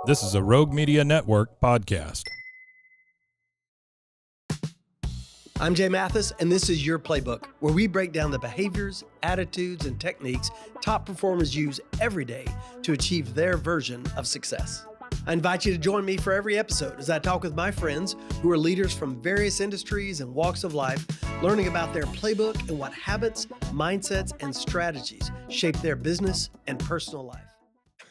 This is a Rogue Media Network podcast. I'm Jay Mathis, and this is Your Playbook, where we break down the behaviors, attitudes, and techniques top performers use every day to achieve their version of success. I invite you to join me for every episode as I talk with my friends who are leaders from various industries and walks of life, learning about their playbook and what habits, mindsets, and strategies shape their business and personal life.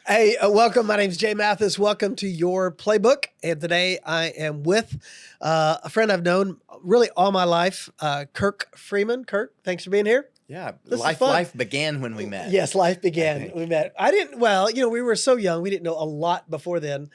Hey, welcome. My name is Jay Mathis. Welcome to Your Playbook. And today I am with a friend I've known really all my life, Kirk Freeman. Kirk, thanks for being here. Yeah, life began when we met. Yes, life began. We met. We were so young. We didn't know a lot before then.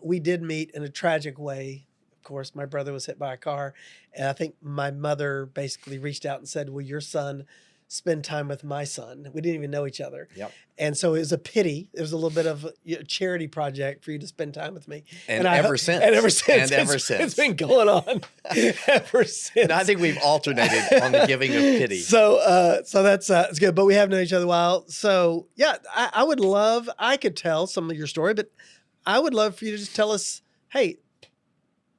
We did meet in a tragic way. Of course, my brother was hit by a car. And I think my mother basically reached out and said, will your son spend time with my son? We didn't even know each other. Yep. And so it was a pity. It was a little bit of a charity project for you to spend time with me. And ever since. It's been going on ever since. And I think we've alternated on the giving of pity. So that's it's good. But we have known each other a while. So yeah, I could tell some of your story, but I would love for you to just tell us, hey,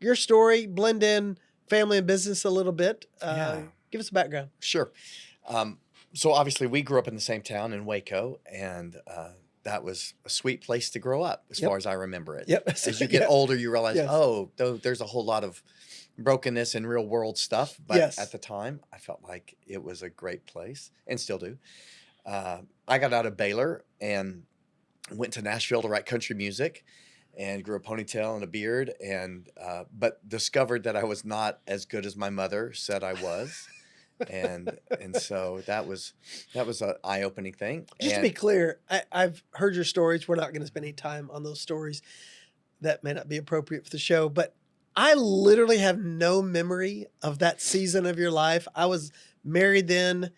your story, blend in family and business a little bit. Give us a background. Sure. So obviously we grew up in the same town in Waco, and that was a sweet place to grow up as far as I remember it. Yep. As you get older, you realize, there's a whole lot of brokenness and real world stuff. But at the time, I felt like it was a great place, and still do. I got out of Baylor and went to Nashville to write country music, and grew a ponytail and a beard, and but discovered that I was not as good as my mother said I was. and so that was an eye-opening thing. Just to be clear, I've heard your stories. We're not going to spend any time on those stories. That may not be appropriate for the show, but I literally have no memory of that season of your life. I was married then,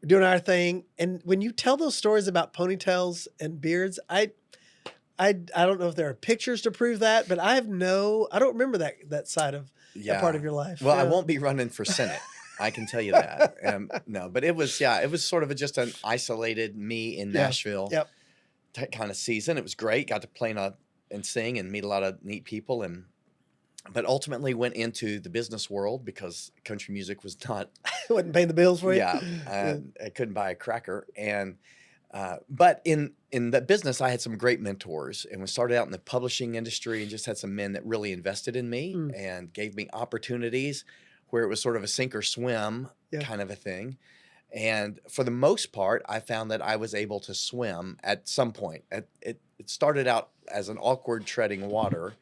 doing our thing. And when you tell those stories about ponytails and beards, I don't know if there are pictures to prove that, but I don't remember that side of that part of your life. Well, I won't be running for Senate. I can tell you that. No, but it was sort of just an isolated me in Nashville kind of season. It was great. Got to play and sing and meet a lot of neat people, but ultimately went into the business world because country music was not wasn't paying the bills for you. I couldn't buy a cracker, but in the business, I had some great mentors, and we started out in the publishing industry and just had some men that really invested in me and gave me opportunities where it was sort of a sink or swim kind of a thing. And for the most part, I found that I was able to swim at some point. It started out as an awkward treading water,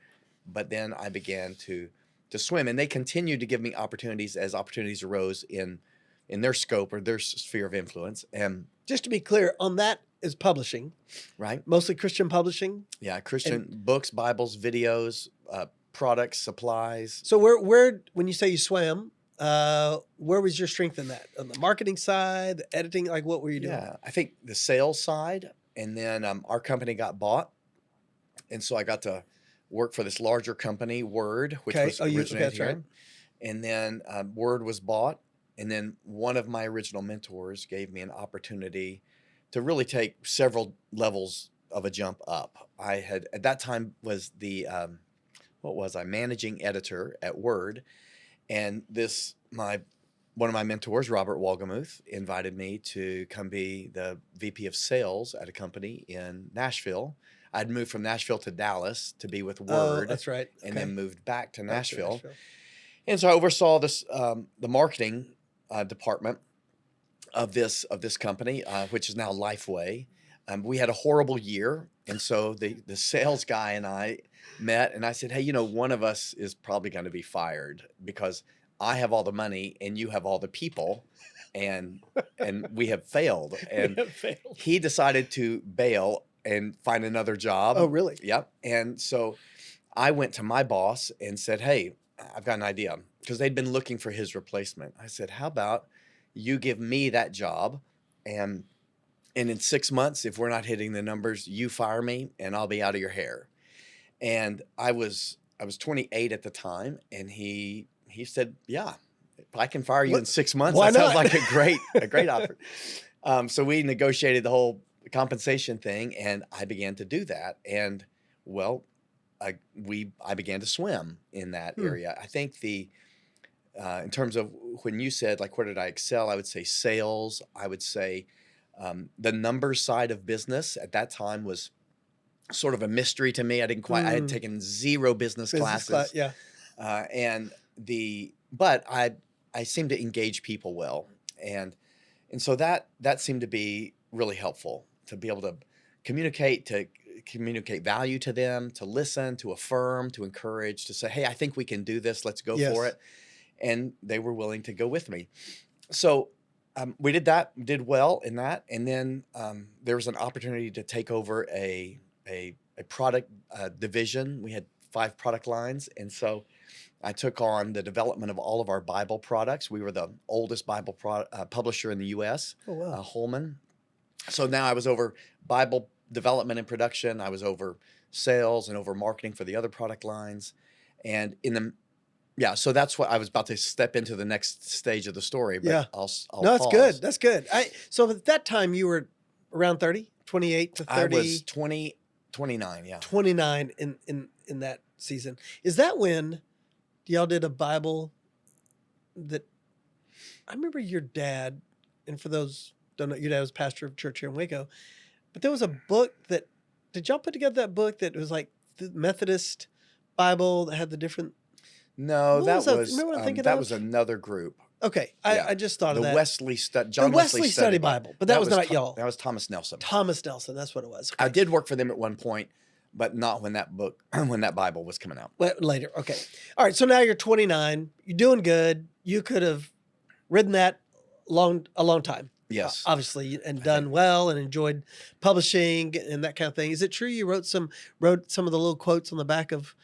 but then I began to swim. And they continued to give me opportunities as opportunities arose in their scope or their sphere of influence. And just to be clear, on that is publishing. Right. Mostly Christian publishing. Yeah, Christian books, Bibles, videos, products, supplies. So where when you say you swam, where was your strength in that? On the marketing side, the editing, like what were you doing? Yeah, I think the sales side, and then our company got bought, and so I got to work for this larger company, Word, which was originated here. Right. And then Word was bought, and then one of my original mentors gave me an opportunity to really take several levels of a jump up. I had at that time was the managing editor at Word, and one of my mentors, Robert Walgamuth, invited me to come be the VP of sales at a company in Nashville. I'd moved from Nashville to Dallas to be with Word. Oh, that's right. And then moved back to Nashville. And so I oversaw this the marketing department of this company, which is now Lifeway. We had a horrible year, and so the sales guy and I met, and I said, hey, one of us is probably going to be fired because I have all the money and you have all the people, and we have failed. And he decided to bail and find another job. Oh, really? Yep. And so I went to my boss and said, hey, I've got an idea, because they'd been looking for his replacement. I said, how about you give me that job, and in 6 months, if we're not hitting the numbers, you fire me and I'll be out of your hair. And I was 28 at the time, and he said, yeah, if I can fire you in 6 months, that sounds like a great offer. So we negotiated the whole compensation thing, and I began to do that. And well, I began to swim in that area. I think in terms of when you said, like, where did I excel? I would say sales. I would say the numbers side of business at that time was sort of a mystery to me. I had taken 0 business classes. Yeah. But I seemed to engage people well. And so that seemed to be really helpful, to be able to communicate value to them, to listen, to affirm, to encourage, to say, hey, I think we can do this. Let's go for it. And they were willing to go with me. So we did well in that. And then there was an opportunity to take over a product division. We had 5 product lines. And so I took on the development of all of our Bible products. We were the oldest Bible publisher in the U.S., Holman. So now I was over Bible development and production. I was over sales and over marketing for the other product lines. And so that's what I was about to step into the next stage of the story. But I'll no, pause. good. That's good. So at that time you were around 30, 28 to 30. I was 29, yeah. 29 in that season. Is that when y'all did a Bible that, I remember your dad, and for those who don't know, your dad was pastor of church here in Waco, but there was a book did y'all put together that book that was like the Methodist Bible that had the different? No, that was another group. Okay, I just thought of that. The Wesley Study Bible, but that was not y'all. That was Thomas Nelson. Thomas Nelson, that's what it was. Okay. I did work for them at one point, but not when that Bible was coming out. Later, okay. All right, so now you're 29. You're doing good. You could have ridden that a long time. Yes. Obviously, and done well and enjoyed publishing and that kind of thing. Is it true you wrote some of the little quotes on the back of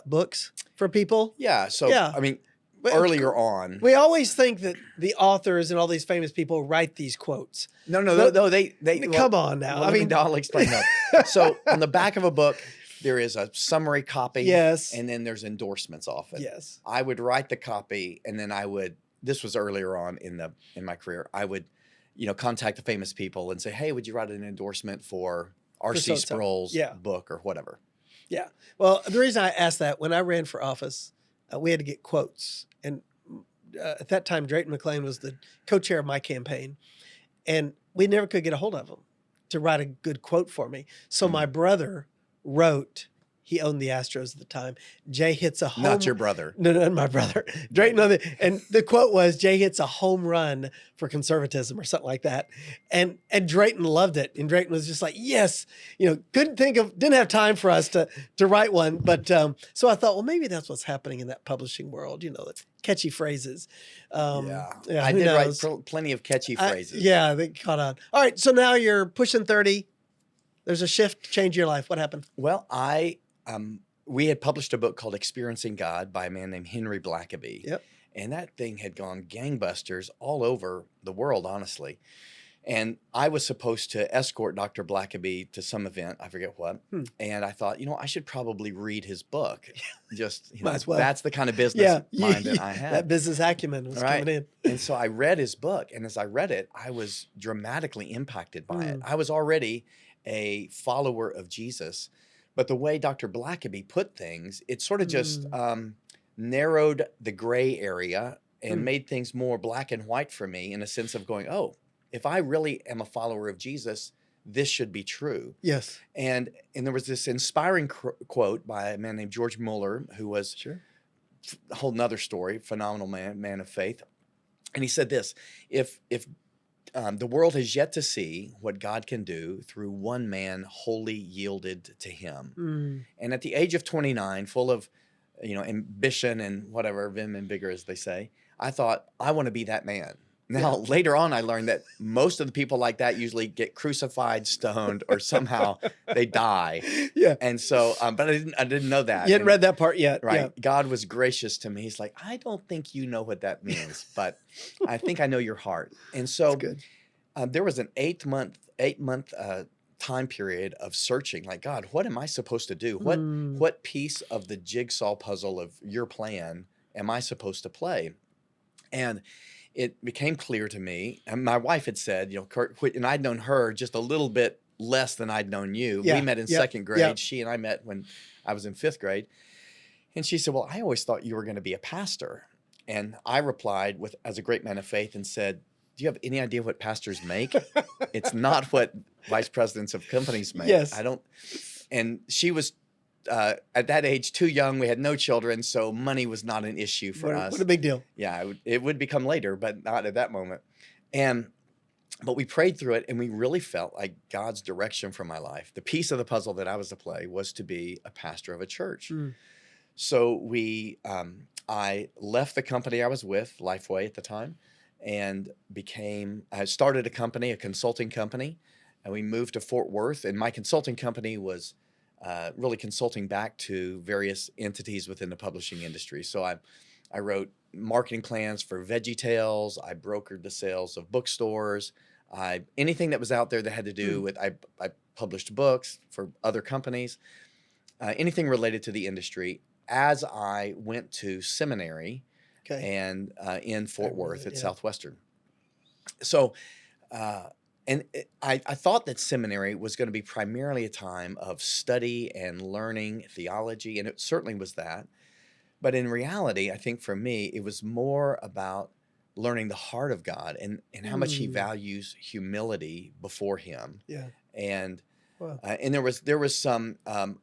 books for people? Yeah. So, I mean, earlier on, we always think that the authors and all these famous people write these quotes. No, they come on now. I'll explain that. So on the back of a book, there is a summary copy. Yes. And then there's endorsements often. Yes. I would write the copy, and then this was earlier on in my career, I would, contact the famous people and say, hey, would you write an endorsement for R.C. Sproul's book or whatever? Yeah. Well, the reason I asked that, when I ran for office, we had to get quotes. And at that time, Drayton McLean was the co-chair of my campaign. And we never could get a hold of him to write a good quote for me. So my brother wrote, he owned the Astros at the time, Jay hits a home... Not your brother. No, my brother. Drayton, and the quote was, Jay hits a home run for conservatism or something like that. And Drayton loved it. And Drayton was just like, yes, didn't have time for us to write one. But so I thought, well, maybe that's what's happening in that publishing world, the catchy phrases. I did write plenty of catchy phrases. They caught on. All right, so now you're pushing 30. There's a shift, change your life. What happened? Well, we had published a book called Experiencing God by a man named Henry Blackaby. Yep. And that thing had gone gangbusters all over the world, honestly. And I was supposed to escort Dr. Blackaby to some event, I forget what. And I thought, I should probably read his book. Just, Might as well. That's the kind of business mind that I had. That business acumen was coming in. And so I read his book. And as I read it, I was dramatically impacted by it. I was already a follower of Jesus. But the way Dr. Blackaby put things, it sort of just narrowed the gray area and made things more black and white for me, in a sense of going, oh, if I really am a follower of Jesus, this should be true. Yes. And there was this inspiring quote by a man named George Mueller, who was a whole nother story, phenomenal man of faith. And he said this, if the world has yet to see what God can do through one man wholly yielded to him. And at the age of 29, full of, ambition and whatever, vim and vigor, as they say, I thought, I want to be that man. Now, later on, I learned that most of the people like that usually get crucified, stoned, or somehow they die. Yeah. And so, but I didn't know that. You hadn't read that part yet. Right. Yeah. God was gracious to me. He's like, I don't think you know what that means, but I think I know your heart. And so there was an 8 month time period of searching, like, God, what am I supposed to do? What piece of the jigsaw puzzle of your plan am I supposed to play? And it became clear to me, and my wife had said, Kirk, and I'd known her just a little bit less than I'd known you. Yeah. We met in Yep. second grade. Yep. She and I met when I was in fifth grade. And she said, well, I always thought you were going to be a pastor. And I replied as a great man of faith and said, do you have any idea what pastors make? It's not what vice presidents of companies make. Yes. I don't. And she was at that age too young. We had no children, so money was not an issue for us. What a big deal. Yeah, it would become later, but not at that moment. But we prayed through it, and we really felt like God's direction for my life. The piece of the puzzle that I was to play was to be a pastor of a church. So I left the company I was with, Lifeway at the time, and I started a company, a consulting company, and we moved to Fort Worth. And my consulting company was really consulting back to various entities within the publishing industry. So I wrote marketing plans for VeggieTales. I brokered the sales of bookstores. Anything that was out there that had to do with, I published books for other companies, anything related to the industry. As I went to seminary and in Fort Worth at Southwestern. So, I thought that seminary was going to be primarily a time of study and learning theology, and it certainly was that. But in reality, I think for me, it was more about learning the heart of God and how much he values humility before him. Yeah. And Wow. and there was some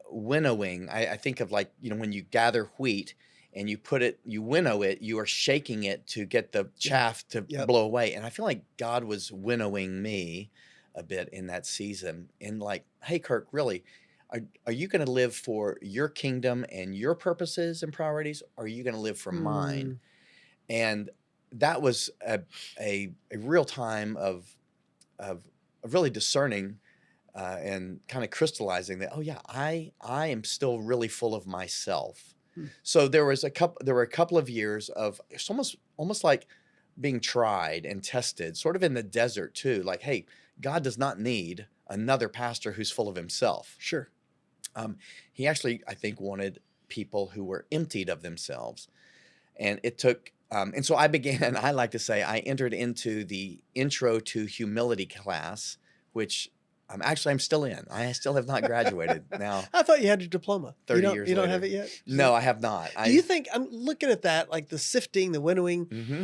winnowing. I think of like, when you gather wheat and you winnow it, you are shaking it to get the chaff to blow away. And I feel like God was winnowing me a bit in that season. And like, hey, Kirk, really, are you going to live for your kingdom and your purposes and priorities? Or are you going to live for mine? And that was a real time of really discerning and kind of crystallizing that, oh yeah, I am still really full of myself. So there were a couple of years of it's almost like being tried and tested, sort of in the desert too. Like, hey, God does not need another pastor who's full of himself. Sure. He actually, I think, wanted people who were emptied of themselves. And it took, and so I like to say, I entered into the Intro to Humility class, which I'm still in. I still have not graduated now. I thought you had your diploma. 30 years later. You don't have it yet? No, I have not. Do you think, I'm looking at that, like the sifting, the winnowing, Mm-hmm.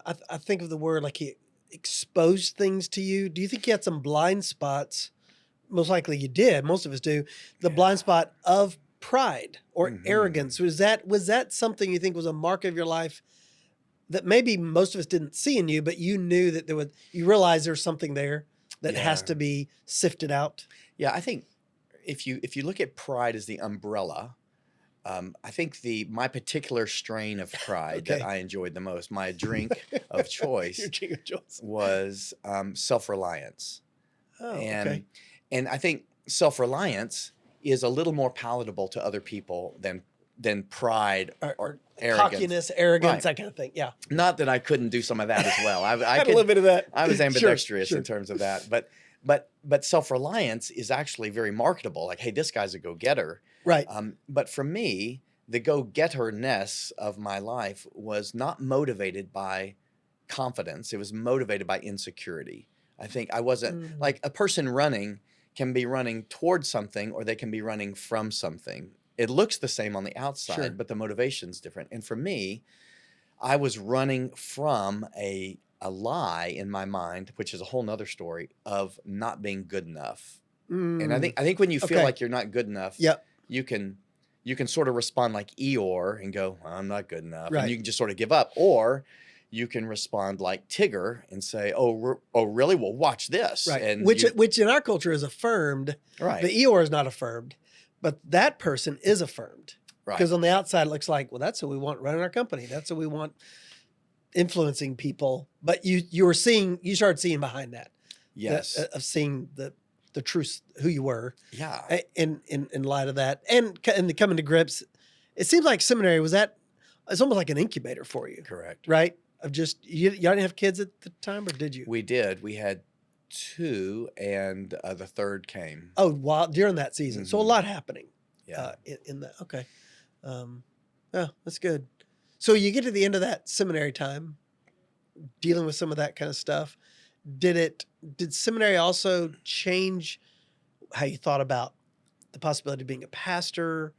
I think of the word like he exposed things to you. Do you think you had some blind spots? Most likely you did. Most of us do. The blind spot of pride or arrogance. Was that something you think was a mark of your life that maybe most of us didn't see in you, but you knew that you realized there's something there that has to be sifted out? Yeah, I think if you look at pride as the umbrella, I think my particular strain of pride that I enjoyed the most, my drink of choice, was self-reliance. Oh, and I think self-reliance is a little more palatable to other people than pride or arrogance. Cockiness, arrogance, that kind of thing. Yeah. Not that I couldn't do some of that as well. I had a little bit of that. I was ambidextrous Sure. in terms of that. But self-reliance is actually very marketable. Like, hey, this guy's a go-getter. Right. But for me, the go-getter-ness of my life was not motivated by confidence. It was motivated by insecurity. I think I wasn't like a person running can be running towards something or they can be running from something. It looks the same on the outside, but the motivation's different. And for me, I was running from a lie in my mind, which is a whole nother story, of not being good enough. And I think when you feel like you're not good enough, you can sort of respond like Eeyore and go, well, I'm not good enough. And you can just sort of give up. Or you can respond like Tigger and say, oh, really? Well, watch this. Right. And which in our culture is affirmed. Right. The Eeyore is not affirmed, but that person is affirmed. Right. Because on the outside, it looks like, well, that's what we want running our company. That's what we want influencing people. But you started seeing behind that. Yes. Of seeing the truth, who you were. Yeah. In light of that. And coming to grips, it seems like seminary it's almost like an incubator for you. Correct. Right? Of just, y'all didn't have kids at the time, or did you? We did. We had 2, and the third came. Oh, during that season. So a lot happening. Yeah. In that. Okay. Yeah, that's good. So you get to the end of that seminary time, dealing with some of that kind of stuff. Did seminary also change how you thought about the possibility of being a pastor,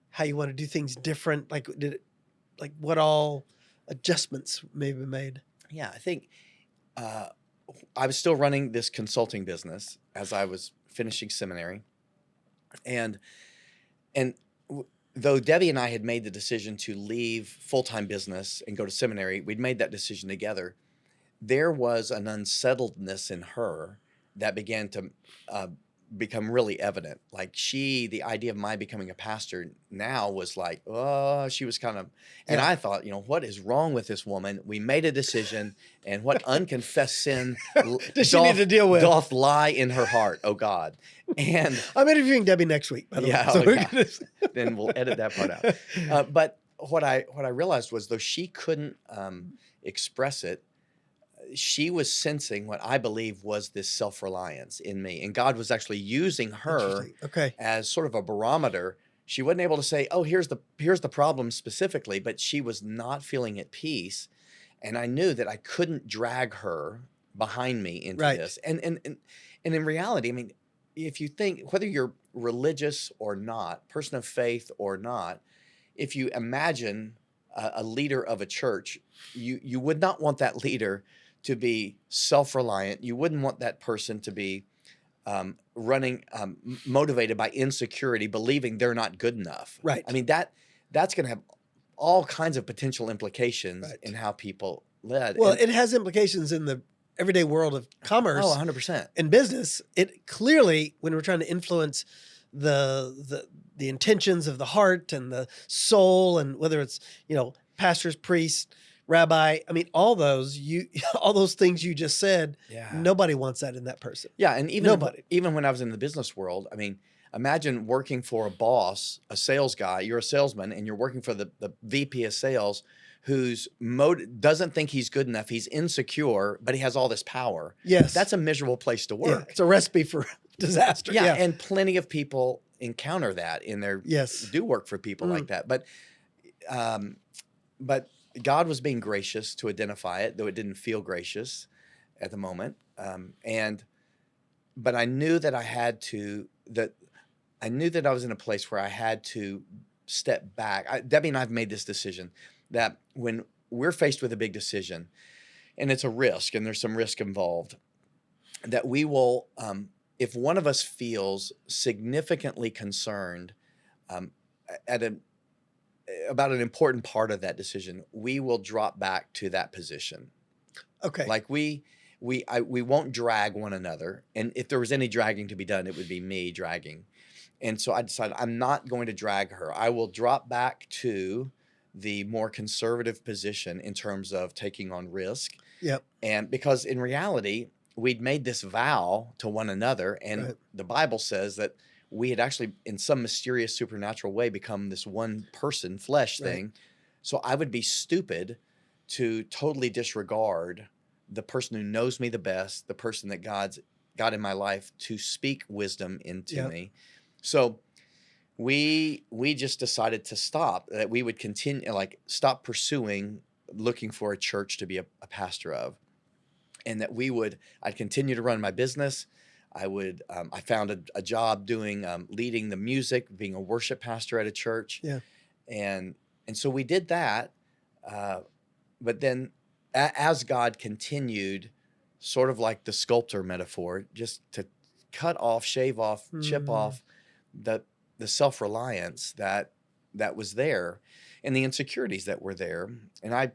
how you want to do things different? Like, what all adjustments may be made? Yeah, I think I was still running this consulting business as I was finishing seminary, and though Debbie and I had made the decision to leave full-time business and go to seminary, we'd made that decision together. There was an unsettledness in her that began to become really evident. Like the idea of my becoming a pastor now was like, oh, she was kind of, and I thought, what is wrong with this woman? We made a decision, and what unconfessed sin does she need to deal with? Doth lie in her heart, oh God. And I'm interviewing Debbie next week, by the way. So then we'll edit that part out. But what I realized was, though she couldn't express it, she was sensing what I believe was this self-reliance in me. And God was actually using her as sort of a barometer. She wasn't able to say, oh, here's the problem specifically, but she was not feeling at peace. And I knew that I couldn't drag her behind me into this. And in reality, I mean, if you think, whether you're religious or not, person of faith or not, if you imagine a leader of a church, you would not want that leader to be self-reliant. You wouldn't want that person to be motivated by insecurity, believing they're not good enough. Right. I mean, that's going to have all kinds of potential implications in how people led. Well, it has implications in the everyday world of commerce. Oh, 100%. In business, it clearly, when we're trying to influence the intentions of the heart and the soul, and whether it's, pastors, priests, rabbi, I mean, all those things you just said, nobody wants that in that person. Yeah, and even when I was in the business world, I mean, imagine working for a boss, a sales guy, you're a salesman, and you're working for the VP of sales who's doesn't think he's good enough, he's insecure, but he has all this power. Yes. That's a miserable place to work. Yeah, it's a recipe for disaster. Yeah, and plenty of people encounter that in their do work for people like that. But God was being gracious to identify it, though it didn't feel gracious at the moment. But I knew that I knew that I was in a place where I had to step back. Debbie and I have made this decision that when we're faced with a big decision, and it's a risk, and there's some risk involved, that we will, if one of us feels significantly concerned about an important part of that decision, we will drop back to that position. Okay. Like we won't drag one another. And if there was any dragging to be done, it would be me dragging. And so I decided I'm not going to drag her. I will drop back to the more conservative position in terms of taking on risk. Yep. And because in reality, we'd made this vow to one another, and the Bible says that we had actually, in some mysterious supernatural way, become this one person flesh thing. So I would be stupid to totally disregard the person who knows me the best, the person that God's got in my life to speak wisdom into me. So we just decided to stop, that we would continue, stop pursuing, looking for a church to be a pastor of, and that I'd continue to run my business. I found a job doing, leading the music, being a worship pastor at a church. Yeah. And so we did that. But then as God continued, sort of like the sculptor metaphor, just to cut off, shave off, chip off the self-reliance that was there, and the insecurities that were there. And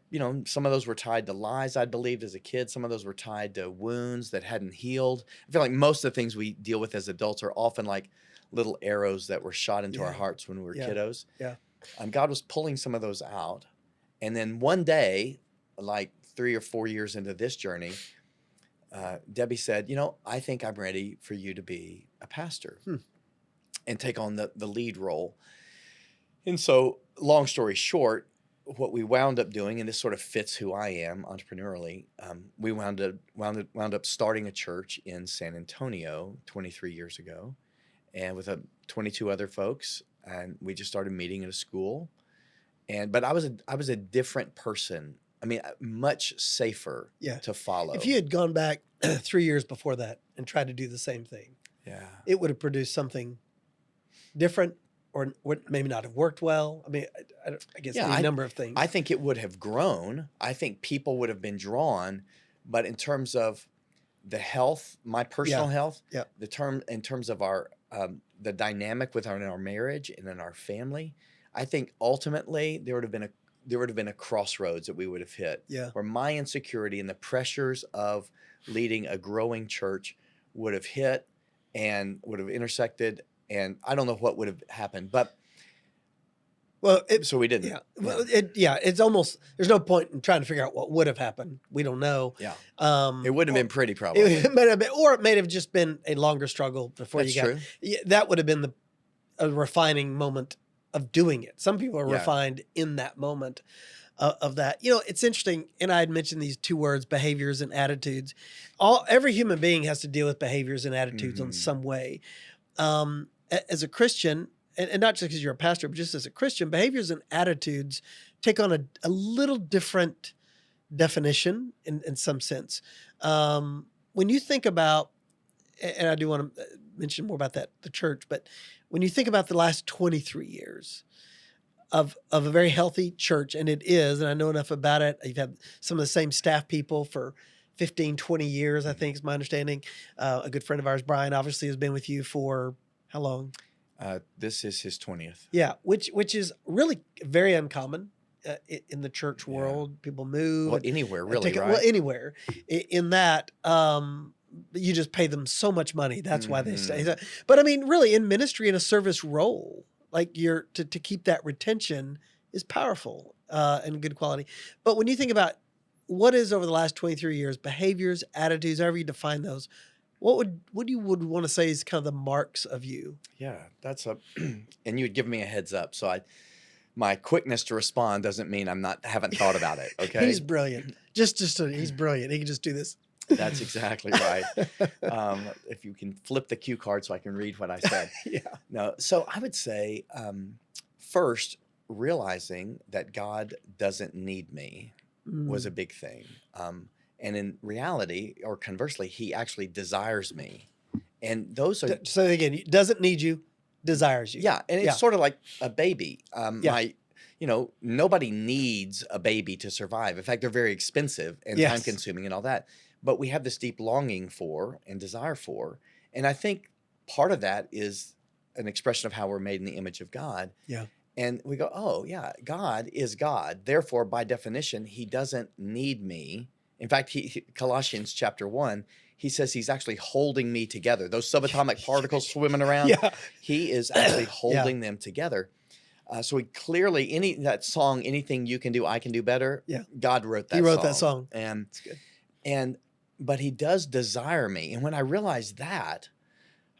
some of those were tied to lies I'd believed as a kid. Some of those were tied to wounds that hadn't healed. I feel like most of the things we deal with as adults are often like little arrows that were shot into our hearts when we were kiddos. Yeah. God was pulling some of those out. And then one day, like 3 or 4 years into this journey, Debbie said, I think I'm ready for you to be a pastor and take on the lead role. And so, long story short, what we wound up doing, and this sort of fits who I am entrepreneurially, we wound up starting a church in San Antonio 23 years ago, and with 22 other folks, and we just started meeting at a school. But I was a different person. I mean, much safer to follow. If you had gone back 3 years before that and tried to do the same thing, it would have produced something different, or would maybe not have worked well. I mean, I guess a number of things. I think it would have grown. I think people would have been drawn, but in terms of the health, my personal health, in terms of our the dynamic within our marriage and in our family, I think ultimately there would have been a crossroads that we would have hit, where my insecurity and the pressures of leading a growing church would have hit and would have intersected. And I don't know what would have happened, but so we didn't. It's almost, there's no point in trying to figure out what would have happened. We don't know. Yeah. It wouldn't have been pretty, probably. It might have been, or it may have just been a longer struggle before That's you got. True. That would have been a refining moment of doing it. Some people are refined in that moment of that. It's interesting. And I had mentioned these two words, behaviors and attitudes. Every human being has to deal with behaviors and attitudes in some way. As a Christian, and not just because you're a pastor, but just as a Christian, behaviors and attitudes take on a little different definition in some sense. When you think about, and I do want to mention more about that, the church, but when you think about the last 23 years of a very healthy church, and it is, and I know enough about it, you've had some of the same staff people for 15, 20 years, I think is my understanding. A good friend of ours, Brian, obviously has been with you for how long? This is his 20th. Yeah, which is really very uncommon in the church world. People move. Well, anywhere, really, right? Well, anywhere. In that, you just pay them so much money. That's why they stay. But I mean, really, in ministry, in a service role, like to keep that retention is powerful and good quality. But when you think about what is over the last 23 years, behaviors, attitudes, however you define those, what you would want to say is kind of the marks of you? Yeah, and you would give me a heads up. So my quickness to respond doesn't mean haven't thought about it. Okay. He's brilliant. He's brilliant. He can just do this. That's exactly right. If you can flip the cue card so I can read what I said. No. So I would say, first, realizing that God doesn't need me was a big thing. And in reality, or conversely, he actually desires me. And those are... So again, doesn't need you, desires you. Yeah, and it's sort of like a baby. Nobody needs a baby to survive. In fact, they're very expensive and time-consuming and all that. But we have this deep longing for and desire for. And I think part of that is an expression of how we're made in the image of God. Yeah. And we go, oh, yeah, God is God. Therefore, by definition, he doesn't need me. In fact, Colossians chapter 1, he says he's actually holding me together. Those subatomic particles swimming around, he is actually holding them together. So he clearly, that song, Anything You Can Do, I Can Do Better, God wrote that song. He wrote that song. And that's good. But he does desire me. And when I realized that,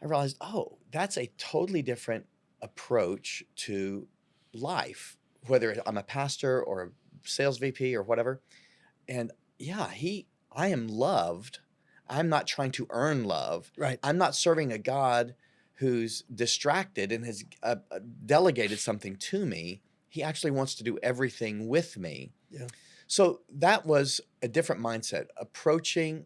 I realized, oh, that's a totally different approach to life, whether I'm a pastor or a sales VP or whatever. And I am loved. I'm not trying to earn love. Right. I'm not serving a God who's distracted and has delegated something to me. He actually wants to do everything with me. Yeah. So that was a different mindset, approaching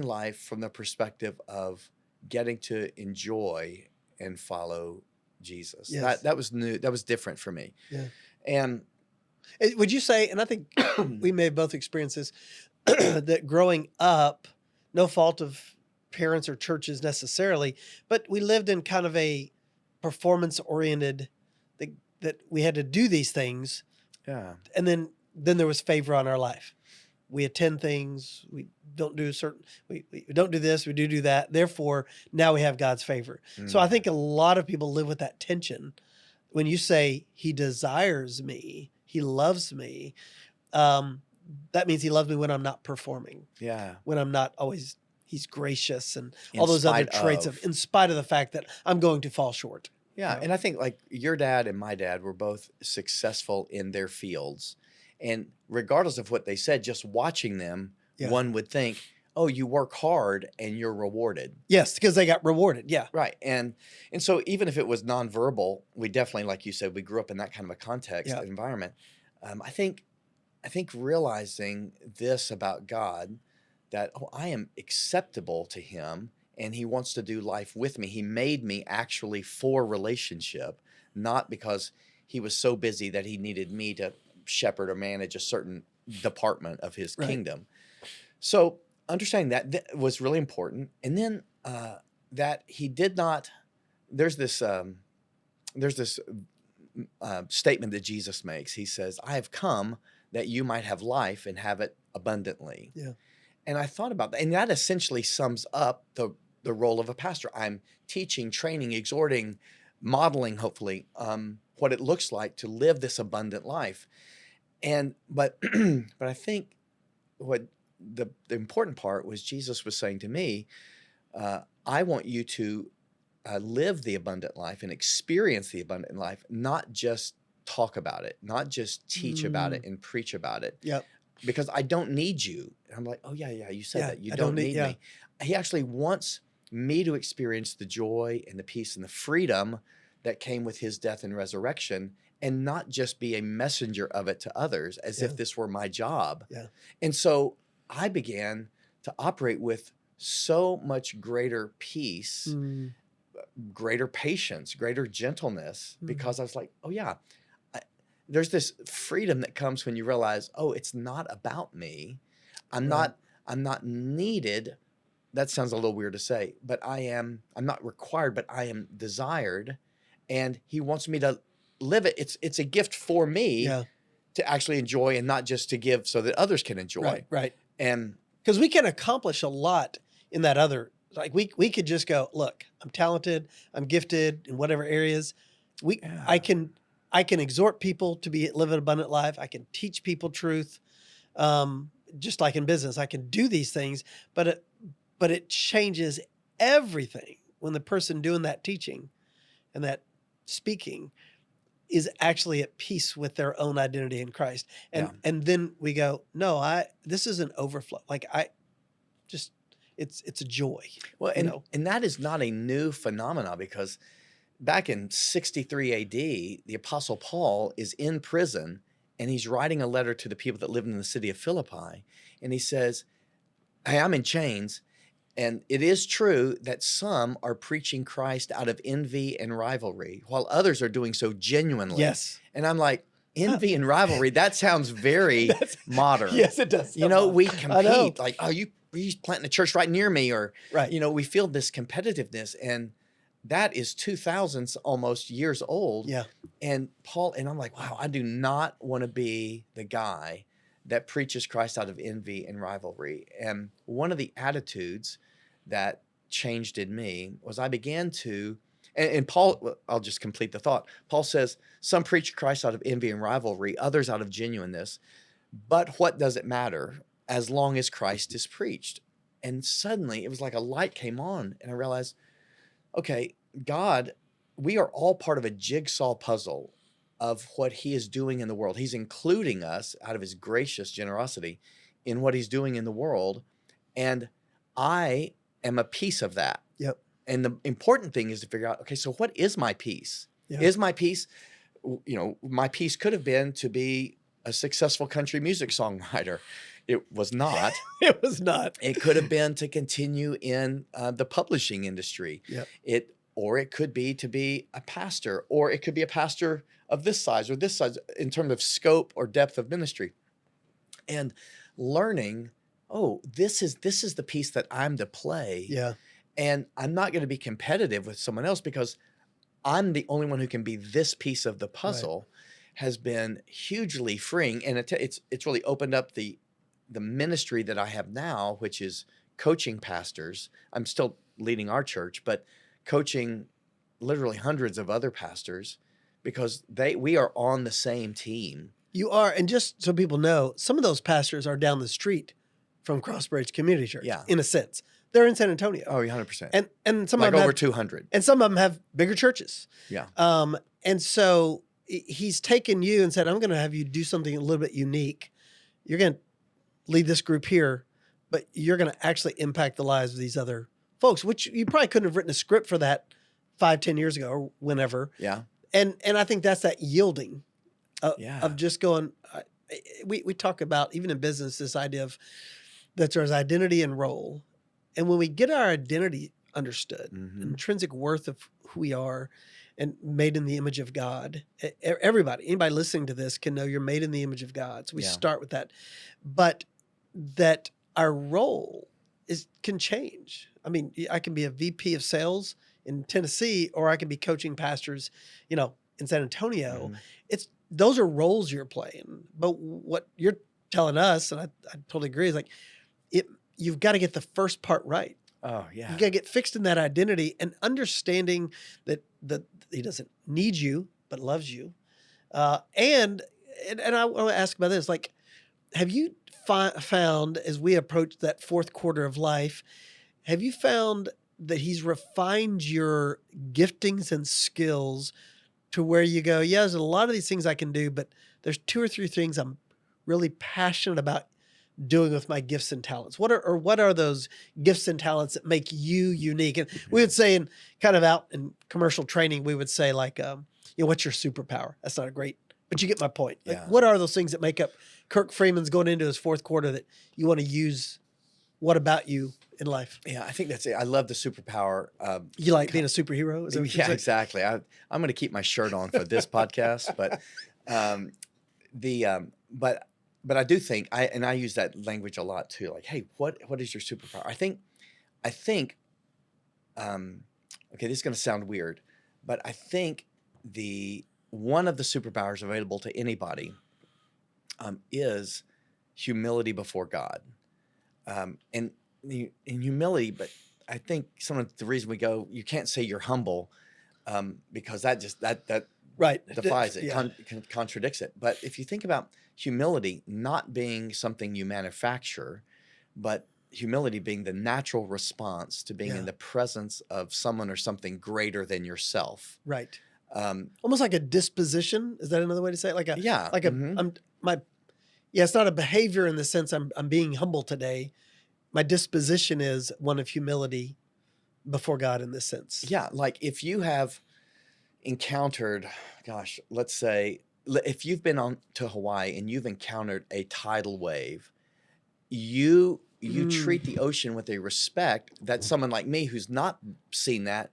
life from the perspective of getting to enjoy and follow Jesus. Yes. That was new. That was different for me. Yeah. And would you say, and I think we may have both experienced this, that growing up, no fault of parents or churches necessarily, but we lived in kind of a performance-oriented, that we had to do these things. Yeah. And then there was favor on our life. We attend things, we don't do we don't do this, we do that. Therefore, now we have God's favor. So I think a lot of people live with that tension. When you say he desires me, he loves me, that means he loves me when I'm not performing. Yeah. When I'm not always, he's gracious and all those other traits in spite of the fact that I'm going to fall short. Yeah. And I think like your dad and my dad were both successful in their fields. And regardless of what they said, just watching them, one would think, oh, you work hard and you're rewarded. Yes, because they got rewarded. Yeah. Right. And so even if it was nonverbal, we definitely, like you said, we grew up in that kind of a context, environment. I think realizing this about God, that I am acceptable to him and he wants to do life with me. He made me actually for relationship, not because he was so busy that he needed me to shepherd or manage a certain department of his kingdom. So understanding that was really important. And then that he did not, there's this statement that Jesus makes. He says, I have come that you might have life and have it abundantly. Yeah. And I thought about that. And that essentially sums up the role of a pastor. I'm teaching, training, exhorting, modeling, hopefully, what it looks like to live this abundant life. But I think what the important part was Jesus was saying to me, I want you to live the abundant life and experience the abundant life, not just talk about it, not just teach about it and preach about it. Yep. Because I don't need you. And I'm like, oh yeah, you said that. You don't need me. He actually wants me to experience the joy and the peace and the freedom that came with his death and resurrection, and not just be a messenger of it to others as if this were my job. Yeah. And so I began to operate with so much greater peace, greater patience, greater gentleness, because I was like, oh yeah, there's this freedom that comes when you realize, oh, it's not about me. I'm not needed. That sounds a little weird to say, but I'm not required, but I am desired. And he wants me to live it. It's a gift for me to actually enjoy, and not just to give so that others can enjoy. Right. And because we can accomplish a lot in that other, like we could just go, look, I'm talented, I'm gifted in whatever areas. I can exhort people to live an abundant life. I can teach people truth. Just like in business, I can do these things, but it changes everything when the person doing that teaching and that speaking is actually at peace with their own identity in Christ. And then we go, no, this is an overflow. Like it's a joy. Well, and that is not a new phenomenon, because back in 63 AD, the Apostle Paul is in prison and he's writing a letter to the people that lived in the city of Philippi. And he says, hey, I'm in chains. And it is true that some are preaching Christ out of envy and rivalry, while others are doing so genuinely. Yes. And I'm like, envy and rivalry, that sounds very modern. Yes, it does. We compete. Like, oh, you're planting a church right near me, or, right. We feel this competitiveness. And that is 2,000 almost years old. Yeah. And I'm like, wow, I do not want to be the guy that preaches Christ out of envy and rivalry. And one of the attitudes that changed in me was I began to, and Paul, I'll just complete the thought. Paul says, some preach Christ out of envy and rivalry, others out of genuineness. But what does it matter as long as Christ is preached? And suddenly it was like a light came on, and I realized, okay, God, we are all part of a jigsaw puzzle of what he is doing in the world. He's including us out of his gracious generosity in what he's doing in the world. And I am a piece of that. Yep. And the important thing is to figure out, okay, so what is my piece? Yeah. Is my piece, my piece could have been to be a successful country music songwriter. It was not. It was not. It could have been to continue in the publishing industry. Yep. Or it could be to be a pastor, or it could be a pastor of this size or this size in terms of scope or depth of ministry. And learning, oh, this is the piece that I'm to play. Yeah. And I'm not going to be competitive with someone else because I'm the only one who can be this piece of the puzzle. Right. Has been hugely freeing. And it's really opened up the ministry that I have now, which is coaching pastors. I'm still leading our church, but coaching literally hundreds of other pastors, because we are on the same team. You are, and just so people know, some of those pastors are down the street from CrossBridge Community Church. Yeah. In a sense, they're in San Antonio. Oh, 100%. And some like of them over 200. And some of them have bigger churches. Yeah. And so he's taken you and said, I'm going to have you do something a little bit unique. You're going to lead this group here, but you're going to actually impact the lives of these other folks, which you probably couldn't have written a script for that 5-10 years ago or whenever. Yeah. And I think that's that yielding of just going, we talk about, even in business, this idea of that there's identity and role. And when we get our identity understood, Mm-hmm. intrinsic worth of who we are and made in the image of God. Everybody, anybody listening to this can know you're made in the image of God. So we start with that, but that our role can change. I mean, I can be a VP of sales in Tennessee, or I can be coaching pastors, in San Antonio. Mm-hmm. Those are roles you're playing. But what you're telling us, and I totally agree, is like you've got to get the first part right. Oh yeah. You got to get fixed in that identity and understanding that he doesn't need you, but loves you. And I want to ask about this, like, have you found, as we approach that fourth quarter of life, have you found that he's refined your giftings and skills to where you go, yeah, there's a lot of these things I can do, but there's 2 or 3 things I'm really passionate about doing with my gifts and talents? What are those gifts and talents that make you unique? And we would say, in kind of out in commercial training, we would say like, what's your superpower? That's not a great, but you get my point. Like, what are those things that make up Kirk Freeman's going into his fourth quarter that you want to use? What about you in life? Yeah, I think that's it. I love the superpower. You like being a superhero? Is that what you're saying? Exactly. I'm going to keep my shirt on for this podcast, but but I do think I use that language a lot too. Like, hey, what is your superpower? I think, okay, this is going to sound weird, but I think one of the superpowers available to anybody is humility before God. And in humility, but I think some of the reason we go, you can't say you're humble, because that defies it, contradicts it. But if you think about humility not being something you manufacture, but humility being the natural response to being in the presence of someone or something greater than yourself. Right. Almost like a disposition. Is that another way to say it? Like it's not a behavior in the sense I'm being humble today. My disposition is one of humility before God in this sense. Yeah. Like if you have encountered, let's say, if you've been on to Hawaii and you've encountered a tidal wave, you treat the ocean with a respect that someone like me who's not seen that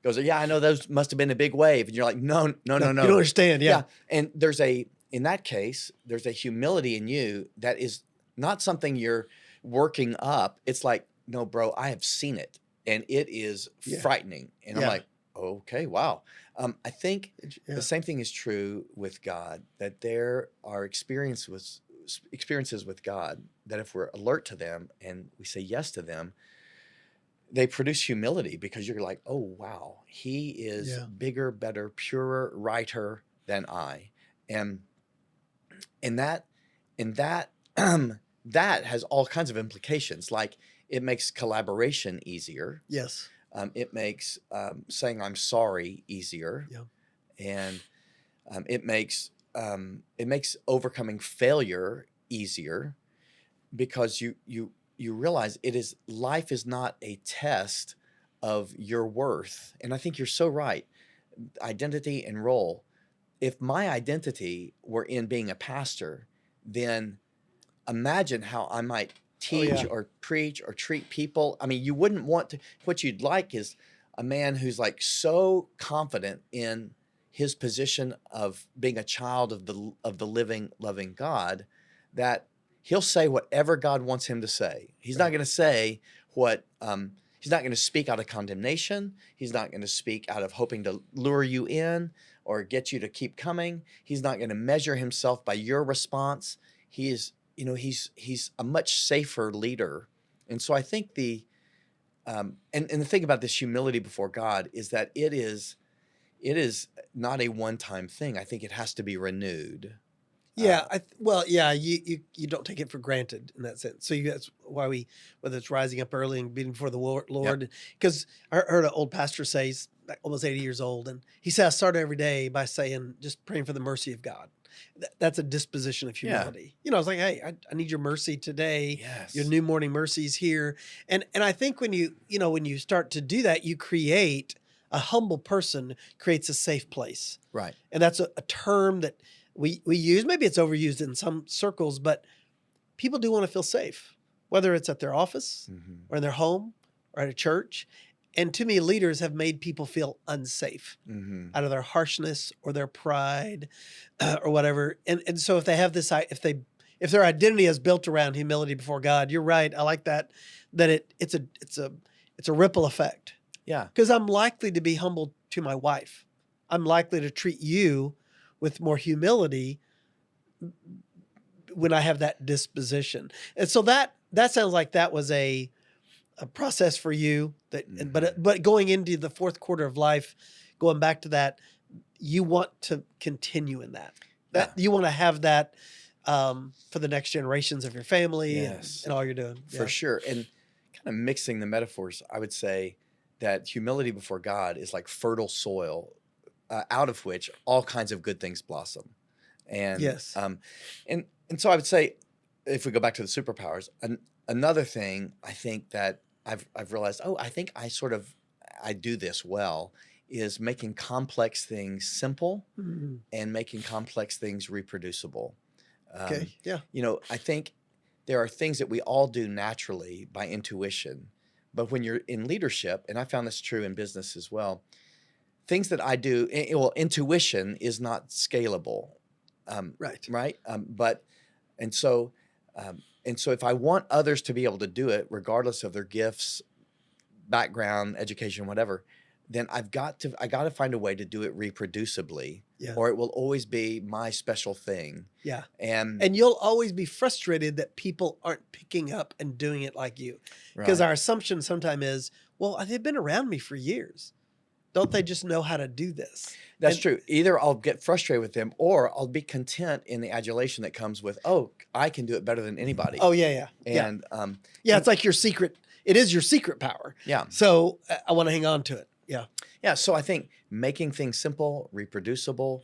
goes, yeah, I know those must have been a big wave. And you're like, no. You don't understand. Yeah. And in that case, there's a humility in you that is not something you're working up. It's like, no, bro, I have seen it and it is frightening. And I'm like, okay, wow. I think the same thing is true with God, that there are experiences with God that if we're alert to them and we say yes to them, they produce humility, because you're like, oh, wow, he is bigger, better, purer, righter than I. And that has all kinds of implications. Like it makes collaboration easier. Yes. It makes saying I'm sorry easier. Yeah. And it makes overcoming failure easier, because you realize life is not a test of your worth. And I think you're so right. Identity and role. If my identity were in being a pastor, then imagine how I might teach or preach or treat people. I mean, you wouldn't want to, what you'd like is a man who's like so confident in his position of being a child of the living, loving God, that he'll say whatever God wants him to say. He's not going to say he's not going to speak out of condemnation. He's not going to speak out of hoping to lure you in or get you to keep coming. He's not going to measure himself by your response. He is, he's a much safer leader. And so I think and the thing about this humility before God is that it is not a one-time thing. I think it has to be renewed. Yeah. You don't take it for granted in that sense. So that's why whether it's rising up early and being before the Lord, because I heard an old pastor say, he's almost 80 years old, and he said, I start every day by saying, just praying for the mercy of God. That's a disposition of humility. I was like, hey, I need your mercy today. Yes. Your new morning mercies here. And I think when you start to do that, you create a humble person creates a safe place. Right. And that's a term that we use. Maybe it's overused in some circles, but people do want to feel safe, whether it's at their office or in their home or at a church. And too many leaders have made people feel unsafe out of their harshness or their pride or whatever. And so if they have this, if their identity is built around humility before God, you're right. I like that it's a ripple effect. Yeah. Because I'm likely to be humble to my wife. I'm likely to treat you with more humility when I have that disposition. And so that sounds like that was a process for you that, but going into the fourth quarter of life, going back to that, you want to continue in that you want to have that for the next generations of your family and all you're doing. For sure. And kind of mixing the metaphors, I would say that humility before God is like fertile soil out of which all kinds of good things blossom. And, and so I would say, if we go back to the superpowers, another thing I think that I've realized, I think I do this well, is making complex things simple and making complex things reproducible. I think there are things that we all do naturally by intuition, but when you're in leadership, and I found this true in business as well, things that I do, intuition is not scalable. Right. And so if I want others to be able to do it, regardless of their gifts, background, education, whatever, then I got to find a way to do it reproducibly, or it will always be my special thing. Yeah. And you'll always be frustrated that people aren't picking up and doing it like you. Because our assumption sometimes is, well, they've been around me for years. Don't they just know how to do this? That's true. Either I'll get frustrated with them, or I'll be content in the adulation that comes with, I can do it better than anybody. Oh, yeah. And it's like your secret. It is your secret power. Yeah. So I want to hang on to it. Yeah. Yeah. So I think making things simple, reproducible,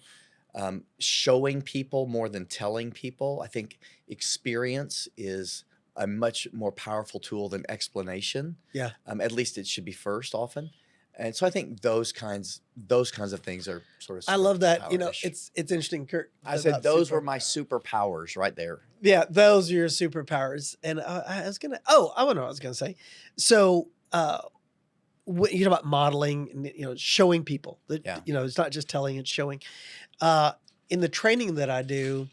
showing people more than telling people. I think experience is a much more powerful tool than explanation. Yeah. At least it should be first often. And so I think those kinds of things are sort of. I love that. It's interesting, Kirk. I said those were my superpowers right there. Yeah, those are your superpowers. And I want to know what I was gonna say. So, you know about modeling and showing people that it's not just telling, it's showing. In the training that I do,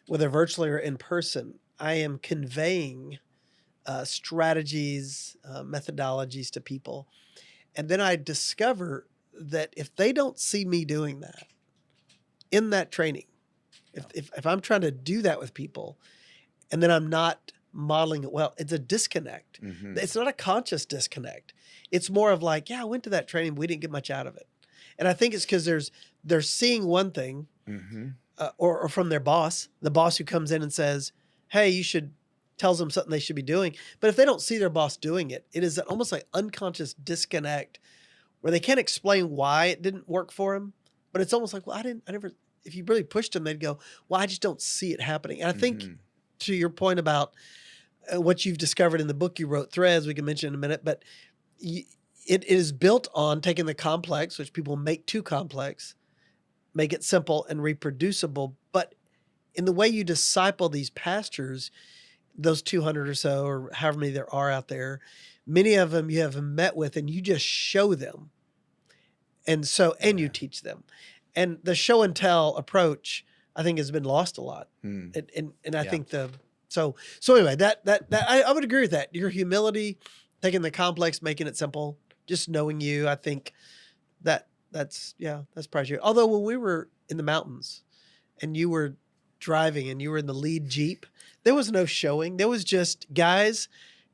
whether virtually or in person, I am conveying strategies, methodologies to people. And then I discover that if they don't see me doing that in that training, if I'm trying to do that with people and then I'm not modeling it well, it's a disconnect. It's not a conscious disconnect. It's more of like, I went to that training, but we didn't get much out of it. And I think it's because they're seeing one thing or from their boss, the boss who comes in and says, hey, tells them something they should be doing. But if they don't see their boss doing it, it is almost like unconscious disconnect where they can't explain why it didn't work for them. But it's almost like, well, I never, if you really pushed them, they'd go, well, I just don't see it happening. And I think to your point about what you've discovered in the book you wrote, Threads, we can mention in a minute, but it is built on taking the complex, which people make too complex, make it simple and reproducible. But in the way you disciple these pastors, those 200 or so, or however many there are out there, many of them you have met with and you just show them. And you teach them. And the show and tell approach, I think, has been lost a lot. And I think so anyway, that I would agree with that. Your humility, taking the complex, making it simple, just knowing you, I think that's probably true. Although when we were in the mountains and you were driving and you were in the lead Jeep, there was no showing. There was just, guys,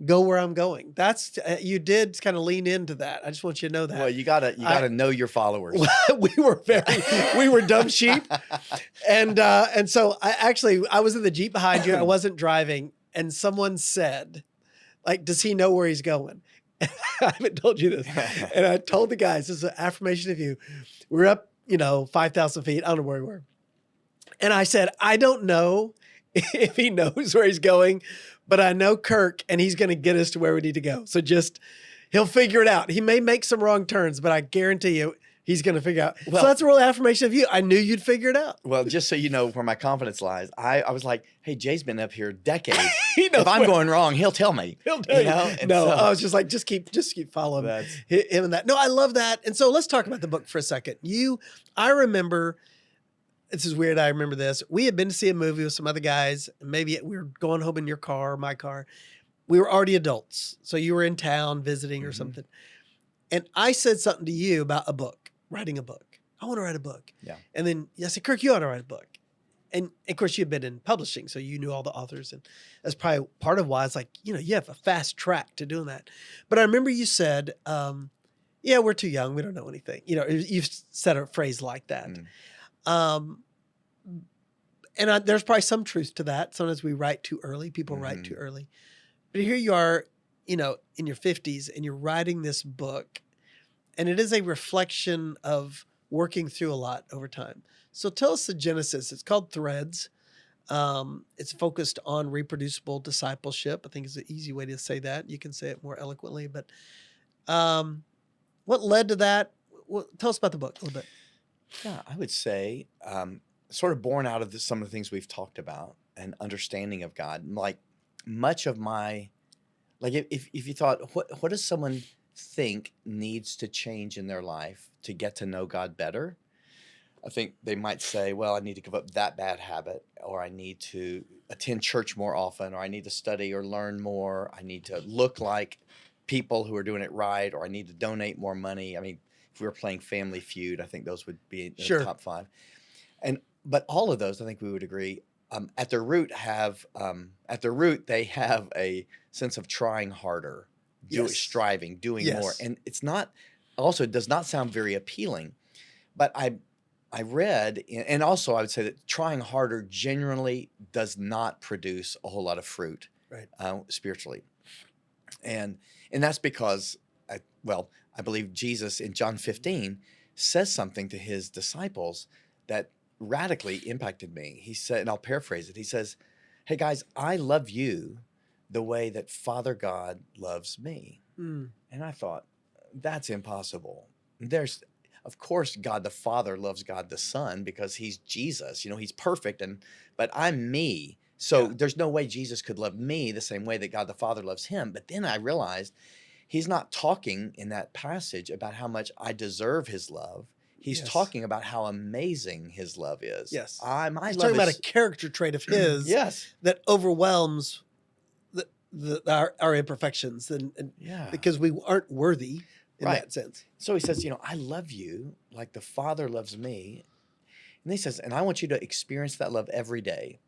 go where I'm going. That's you did kind of lean into that. I just want you to know that. Well, you gotta know your followers. we were dumb sheep, and so I was in the Jeep behind you. I wasn't driving, and someone said, like, does he know where he's going? I haven't told you this, and I told the guys, this is an affirmation of you. We're up, 5,000 feet. I don't know where we were. And I said, I don't know if he knows where he's going, but I know Kirk, and he's going to get us to where we need to go. So he'll figure it out. He may make some wrong turns, but I guarantee you, he's going to figure out. Well, so that's a real affirmation of you. I knew you'd figure it out. Well, just so you know where my confidence lies, I was like, hey, Jay's been up here decades. He knows if I'm going wrong, he'll tell me. He'll tell you. Know? No, so, I was just like, just keep following him and that. No, I love that. And so let's talk about the book for a second. I remember, this is weird. I remember this. We had been to see a movie with some other guys. Maybe we were going home in your car, my car. We were already adults. So you were in town visiting or something. And I said something to you about a book, writing a book. I want to write a book. Yeah. And then I said, Kirk, you ought to write a book. And of course you had been in publishing, so you knew all the authors. And that's probably part of why it's like, you have a fast track to doing that. But I remember you said, yeah, we're too young. We don't know anything. You've said a phrase like that. There's probably some truth to that. Sometimes we write too early. People write too early. But here you are, in your 50s, and you're writing this book. And it is a reflection of working through a lot over time. So tell us the genesis. It's called Threads. It's focused on reproducible discipleship. I think is an easy way to say that. You can say it more eloquently. But what led to that? Tell us about the book a little bit. Yeah, I would say sort of born out of some of the things we've talked about and understanding of God. Like much of my, like if you thought, what does someone think needs to change in their life to get to know God better? I think they might say, well, I need to give up that bad habit, or I need to attend church more often, or I need to study or learn more. I need to look like people who are doing it right, or I need to donate more money. I mean, if we were playing Family Feud, I think those would be in the top 5. But all of those, I think we would agree, at their root they have a sense of trying harder, striving, doing more. And it's not, also it does not sound very appealing. But I read, and also I would say that trying harder generally does not produce a whole lot of fruit, spiritually. And that's because, I believe Jesus in John 15 says something to his disciples that radically impacted me. He said, and I'll paraphrase it, he says, hey guys, I love you the way that Father God loves me. And I thought, that's impossible. Of course, God the Father loves God the Son because he's Jesus. He's perfect, but I'm me. So there's no way Jesus could love me the same way that God the Father loves him. But then I realized he's not talking in that passage about how much I deserve his love. He's talking about how amazing his love is. Yes. He's talking about a character trait of his that overwhelms our imperfections because we aren't worthy in that sense. So he says, I love you like the Father loves me. And he says, and I want you to experience that love every day.